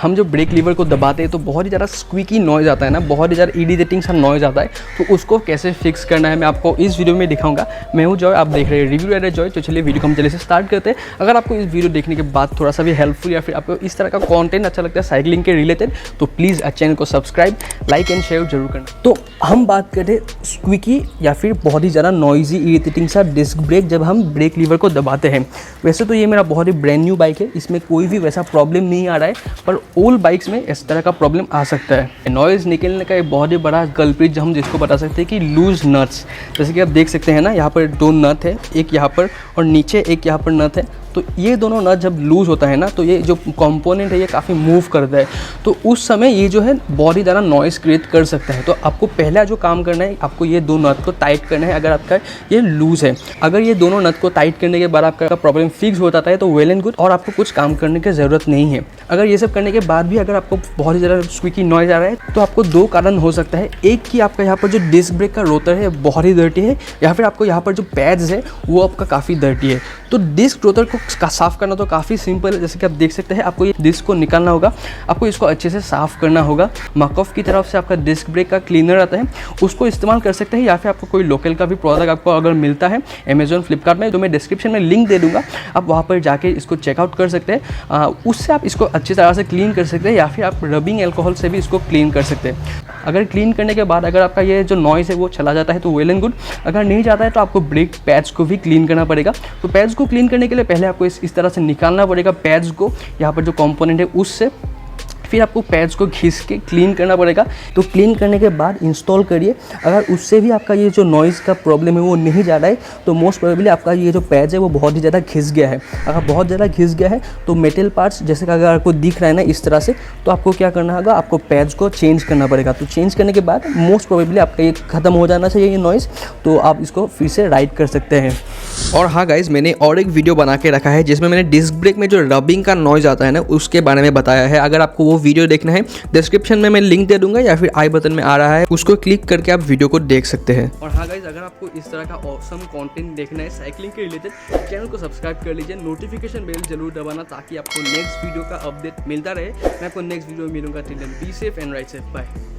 हम जो brake lever को दबाते हैं तो बहुत ही ज़्यादा स्क्वीकी नॉइज़ आता है ना, बहुत ही ज़्यादा इरिटेटिंग सा नॉइज़ आता है। तो उसको कैसे फिक्स करना है मैं आपको इस वीडियो में दिखाऊंगा। मैं हूँ जॉय, आप देख रहे हैं रिव्यू एडिटर जॉय। तो चलिए वीडियो को हम जल्दी से स्टार्ट करते हैं। अगर आपको इस वीडियो देखने के बाद थोड़ा सा भी हेल्पफुल या फिर आपको इस तरह का कंटेंट अच्छा लगता है साइकिलिंग के रिलेटेड, तो प्लीज़ चैनल को सब्सक्राइब, लाइक एंड शेयर जरूर करना। तो हम बात करें स्क्वीकी या फिर बहुत ही ज़्यादा नॉइजी इरिटेटिंग सा डिस्क ब्रेक जब हम ब्रेक लीवर को दबाते हैं। वैसे तो ये मेरा बहुत ही ब्रांड न्यू बाइक है, इसमें कोई भी वैसा प्रॉब्लम नहीं आ रहा है, पर ओल्ड बाइक्स में इस तरह का प्रॉब्लम आ सकता है। नॉइज़ निकलने का एक बहुत ही बड़ा कल्प्रिट हम जिसको बता सकते हैं कि लूज नट्स। जैसे कि आप देख सकते हैं ना, यहाँ पर 2 नट है, एक यहाँ पर और नीचे एक यहाँ पर नट है। तो ये दोनों नट जब लूज़ होता है ना, तो ये जो कंपोनेंट है ये काफ़ी मूव करता है। तो उस समय ये जो है बहुत ही ज़्यादा नॉइज़ क्रिएट कर सकता है। तो आपको पहला जो काम करना है, आपको ये 2 नट को टाइट करना है अगर आपका ये लूज़ है। अगर ये दोनों नट को टाइट करने के बाद आपका प्रॉब्लम फिक्स हो जाता है तो वेल एंड गुड, और आपको कुछ काम करने की ज़रूरत नहीं है। अगर ये सब करने के बाद भी अगर आपको बहुत ही ज़्यादा स्क्वीकी नॉइज़ आ रहा है तो आपको 2 कारण हो सकता है। एक कि आपका यहाँ पर जो डिस्क ब्रेक का रोटर है बहुत ही डर्टी है, या फिर आपको यहाँ पर जो पैड्स है वो आपका काफ़ी डर्टी है। तो डिस्क रोटर को साफ़ करना तो काफ़ी सिंपल है। जैसे कि आप देख सकते हैं, आपको ये डिस्क को निकालना होगा, आपको इसको अच्छे से साफ़ करना होगा। मकॉफ की तरफ से आपका डिस्क ब्रेक का क्लीनर आता है, उसको इस्तेमाल कर सकते हैं, या फिर आपको कोई लोकल का भी प्रोडक्ट आपको अगर मिलता है अमेजॉन फ्लिपकार्ट में, तो मैं डिस्क्रिप्शन में लिंक दे दूँगा, आप वहाँ पर जाके इसको चेकआउट कर सकते हैं। उससे आप इसको अच्छी तरह से क्लीन कर सकते हैं, या फिर आप रबिंग एल्कोहल से भी इसको क्लीन कर सकते हैं। अगर क्लीन करने के बाद अगर आपका ये जो नॉइज़ है वो चला जाता है तो वेल एंड गुड। अगर नहीं जाता है तो आपको ब्रेक पैड्स को भी क्लीन करना पड़ेगा। तो पैड्स को क्लीन करने के लिए पहले आपको इस तरह से निकालना पड़ेगा पैड्स को, यहाँ पर जो कंपोनेंट है उससे। फिर आपको पैड्स को घिस के क्लीन करना पड़ेगा। तो क्लीन करने के बाद इंस्टॉल करिए। अगर उससे भी आपका ये जो नॉइज़ का प्रॉब्लम है वो नहीं जा रहा है तो मोस्ट प्रोबेबली आपका ये जो पैड्स है वो बहुत ही ज़्यादा घिस गया है। अगर बहुत ज़्यादा घिस गया है तो मेटल पार्ट्स जैसे कि अगर आपको दिख रहा है ना इस तरह से, तो आपको क्या करना होगा, आपको पैड्स को चेंज करना पड़ेगा। तो चेंज करने के बाद मोस्ट प्रोबेबली आपका ये ख़त्म हो जाना चाहिए ये नॉइज़, तो आप इसको फिर से राइड कर सकते हैं। और हाँ गाइज़, मैंने और एक वीडियो बना के रखा है जिसमें मैंने डिस्क ब्रेक में जो रबिंग का नॉइज़ आता है ना उसके बारे में बताया है। अगर आपको वो वीडियो देखना है डिस्क्रिप्शन में मैं लिंक दे दूंगा, या फिर आई बटन में आ रहा है, उसको क्लिक करके आप वीडियो को देख सकते हैं। और हाँ गाइज, अगर आपको इस तरह का ऑसम कंटेंट देखना है साइकिलिंग के रिलेटेड, चैनल को सब्सक्राइब कर लीजिए, नोटिफिकेशन बेल जरूर दबाना ताकि आपको नेक्स्ट वीडियो का अपडेट मिलता रहे। मैं आपको नेक्स्ट वीडियो में मिलूंगा। Till then be safe and ride safe, bye.